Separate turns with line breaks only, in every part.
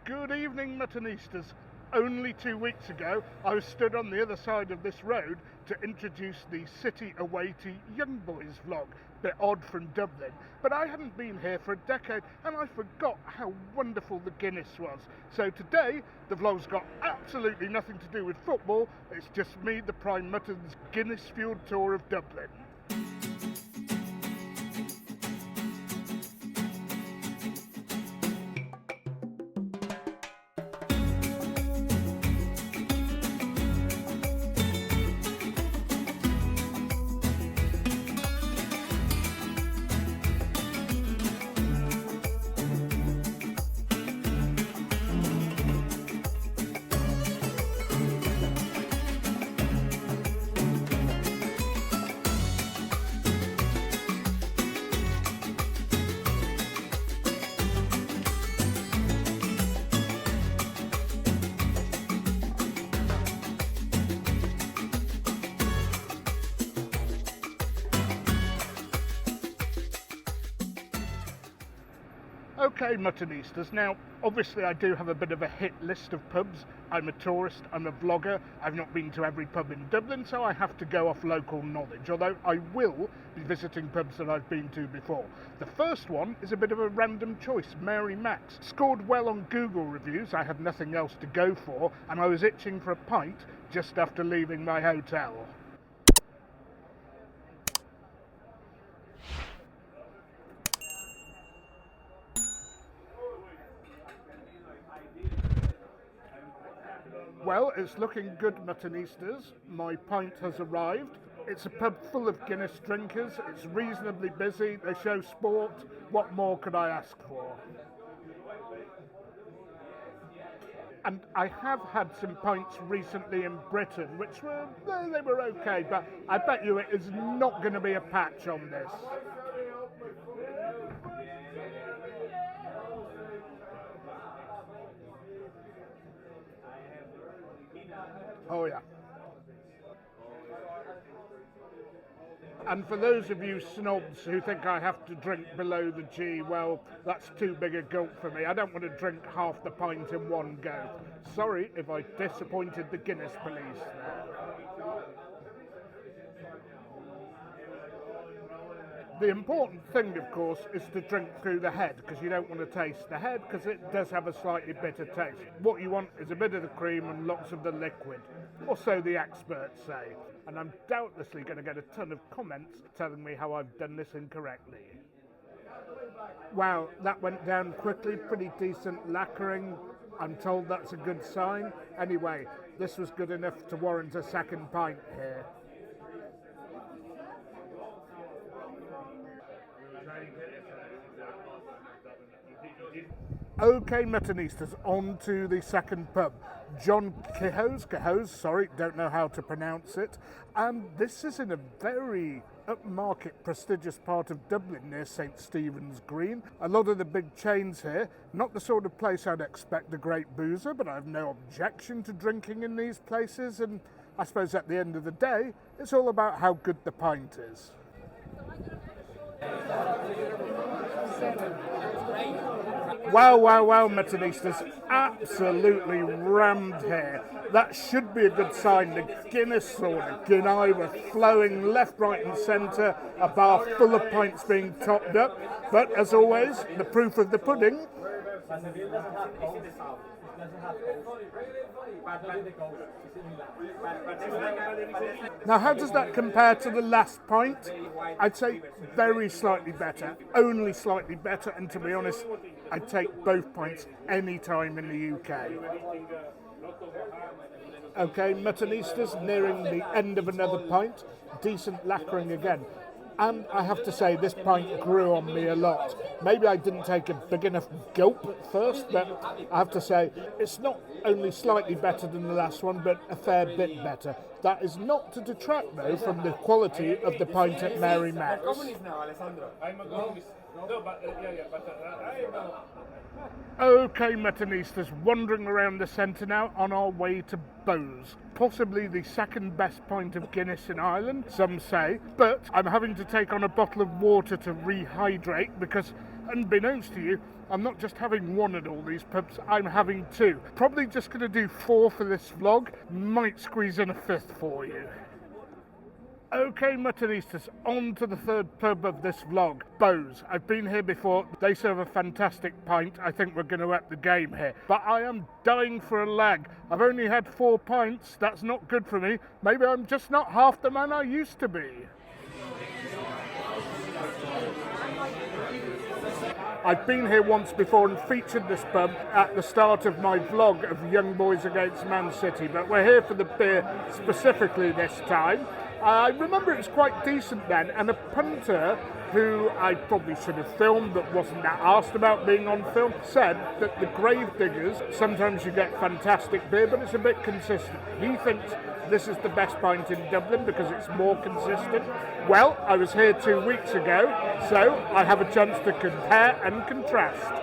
Good evening, Muttonistas. Only 2 weeks ago, I was stood on the other side of this road to introduce the City Away to Young Boys vlog. Bit odd from Dublin, but I hadn't been here for a decade and I forgot how wonderful the Guinness was. So today, the vlog's got absolutely nothing to do with football. It's just me, the Primemutton's Guinness-fueled tour of Dublin. Okay, Muttonistas, now obviously I do have a bit of a hit list of pubs. I'm a tourist, I'm a vlogger, I've not been to every pub in Dublin, so I have to go off local knowledge, although I will be visiting pubs that I've been to before. The first one is a bit of a random choice, Mary Mac's. Scored well on Google reviews, I had nothing else to go for, and I was itching for a pint just after leaving my hotel. Well, it's looking good, Muttonistas. My pint has arrived. It's a pub full of Guinness drinkers. It's reasonably busy. They show sport. What more could I ask for? And I have had some pints recently in Britain, which were, they were okay, but I bet you it is not going to be a patch on this. Oh yeah. And for those of you snobs who think I have to drink below the G, well, that's too big a gulp for me. I don't want to drink half the pint in one go. Sorry if I disappointed the Guinness police there. The important thing, of course, is to drink through the head, because you don't want to taste the head, because it does have a slightly bitter taste. What you want is a bit of the cream and lots of the liquid, or so the experts say. And I'm doubtlessly going to get a ton of comments telling me how I've done this incorrectly. Wow, that went down quickly, pretty decent lacquering. I'm told that's a good sign. Anyway, this was good enough to warrant a second pint here. Okay, Muttonistas, on to the second pub. John Kehoe's, sorry, don't know how to pronounce it. And this is in a very upmarket, prestigious part of Dublin near St Stephen's Green. A lot of the big chains here, not the sort of place I'd expect a great boozer, but I have no objection to drinking in these places. And I suppose at the end of the day, it's all about how good the pint is. Wow, Muttonistas, absolutely rammed here. That should be a good sign. The Guinness or the Guinness were flowing left, right and centre, a bar full of pints being topped up. But as always, the proof of the pudding. Now, how does that compare to the last pint? I'd say very slightly better, only slightly better, and to be honest, I'd take both pints any time in the UK. Okay, Muttonistas, nearing the end of another pint, decent lacquering again. And I have to say, this pint grew on me a lot. Maybe I didn't take a big enough gulp at first, but I have to say, it's not only slightly better than the last one, but a fair bit better. That is not to detract, though, from the quality of the pint at Mary Mac's. Okay, Muttonistas, wandering around the centre now on our way to Bowe's. Possibly the second best pint of Guinness in Ireland, some say, but I'm having to take on a bottle of water to rehydrate because, unbeknownst to you, I'm not just having one at all these pubs, I'm having two. Probably just going to do 4 for this vlog, might squeeze in a 5th for you. Okay, Muttonistas, on to the 3rd pub of this vlog, Bowe's. I've been here before, they serve a fantastic pint. I think we're going to up the game here. But I am dying for a lag. I've only had 4 pints, that's not good for me. Maybe I'm just not half the man I used to be. I've been here once before and featured this pub at the start of my vlog of Young Boys Against Man City, but we're here for the beer specifically this time. I remember it was quite decent then, and a punter who I probably should have filmed but wasn't that asked about being on film, said that the grave diggers, sometimes you get fantastic beer but it's a bit consistent. He thinks this is the best pint in Dublin because it's more consistent. Well, I was here 2 weeks ago, so I have a chance to compare and contrast.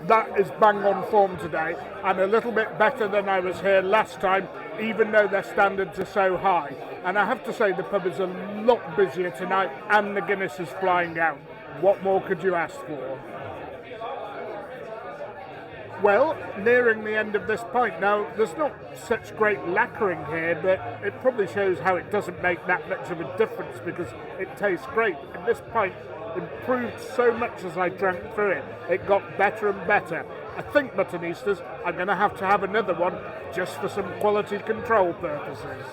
That is bang on form today and a little bit better than I was here last time, even though their standards are so high. And I have to say the pub is a lot busier tonight and the Guinness is flying out. What more could you ask for? Well, nearing the end of this pint. Now, there's not such great lacquering here, but it probably shows how it doesn't make that much of a difference because it tastes great. And this pint improved so much as I drank through it. It got better and better. I think, Muttonistas, I'm going to have another one just for some quality control purposes.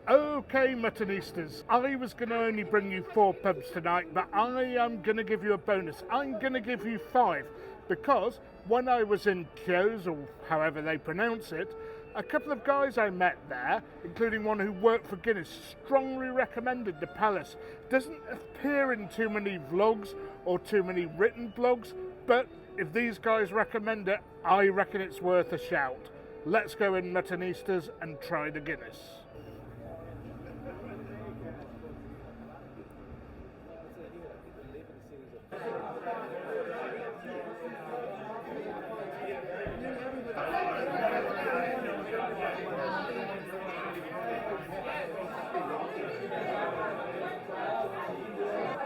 Okay, Muttonistas, I was going to only bring you 4 pubs tonight, but I am going to give you a bonus. I'm going to give you 5, because when I was in Kehoe, or however they pronounce it, a couple of guys I met there, including one who worked for Guinness, strongly recommended the Palace. Doesn't appear in too many vlogs or too many written blogs, but if these guys recommend it, I reckon it's worth a shout. Let's go in, Muttonistas, and try the Guinness.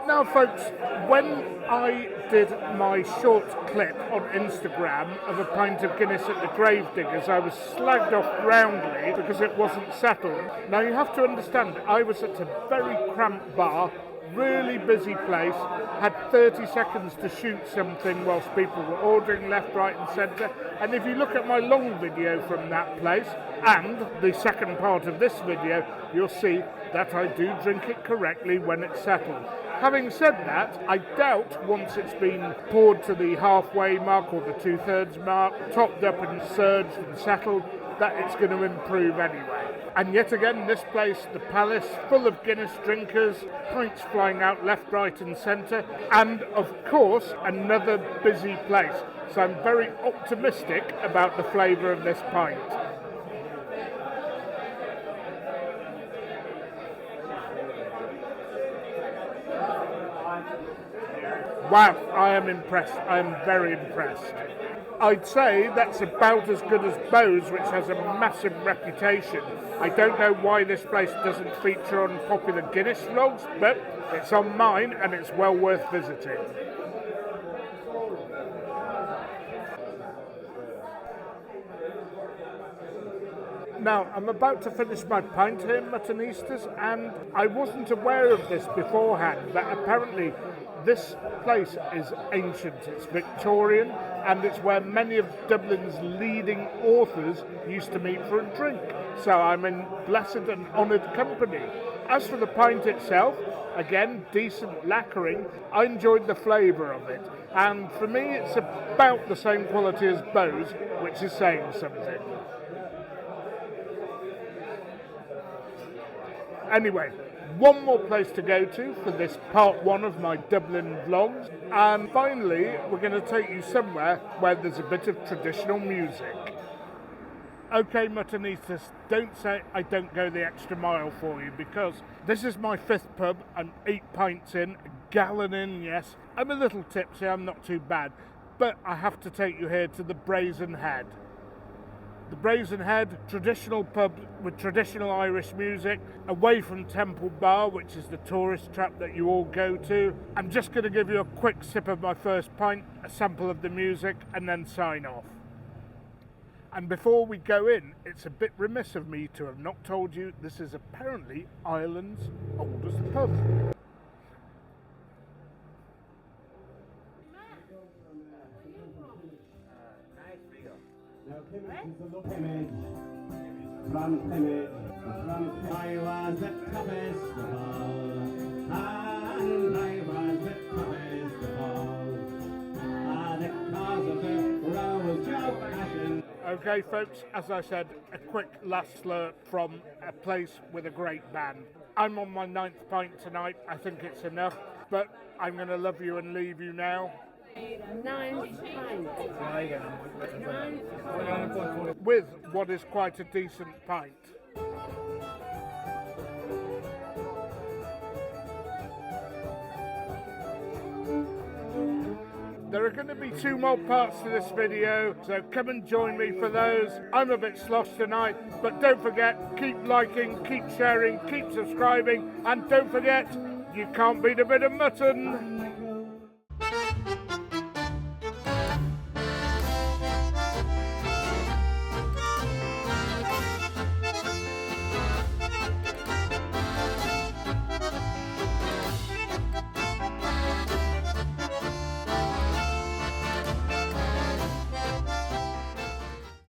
Now folks, when I did my short clip on Instagram of a pint of Guinness at the Gravediggers, I was slagged off roundly because it wasn't settled. Now you have to understand, I was at a very cramped bar, really busy place, had 30 seconds to shoot something whilst people were ordering left, right and centre, and if you look at my long video from that place and the second part of this video, you'll see that I do drink it correctly when it's settled. Having said that, I doubt once it's been poured to the halfway mark or the 2/3 mark, topped up and surged and settled, that it's going to improve anyway. And yet again, this place, the Palace, full of Guinness drinkers, pints flying out left, right and centre, and of course, another busy place. So I'm very optimistic about the flavour of this pint. Wow, I am impressed. I am very impressed. I'd say that's about as good as Bowe's, which has a massive reputation. I don't know why this place doesn't feature on popular Guinness vlogs, but it's on mine and it's well worth visiting. Now, I'm about to finish my pint here, Muttonistas, and I wasn't aware of this beforehand, but apparently this place is ancient, it's Victorian, and it's where many of Dublin's leading authors used to meet for a drink. So I'm in blessed and honoured company. As for the pint itself, again, decent lacquering. I enjoyed the flavour of it, and for me it's about the same quality as Bowe's, which is saying something. Anyway, one more place to go to for this part 1 of my Dublin vlogs, and finally we're going to take you somewhere where there's a bit of traditional music. Okay, Muttonistas, don't say I don't go the extra mile for you, because this is my 5th pub and 8 pints in, a gallon in, yes. I'm a little tipsy, I'm not too bad, but I have to take you here to the Brazen Head. The Brazen Head, traditional pub with traditional Irish music, away from Temple Bar, which is the tourist trap that you all go to. I'm just going to give you a quick sip of my first pint, a sample of the music, and then sign off. And before we go in, it's a bit remiss of me to have not told you this is apparently Ireland's oldest pub.
I was the toughest of all, and I was the toughest of all, the cause of the row Joe Passion.
Okay folks, as I said, a quick last slurp from a place with a great band. I'm on my 9th pint tonight, I think it's enough, but I'm going to love you and leave you now.
9 pints.
With what is quite a decent pint. There are going to be 2 more parts to this video, so come and join me for those. I'm a bit sloshed tonight, but don't forget, keep liking, keep sharing, keep subscribing, and don't forget, you can't beat a bit of mutton.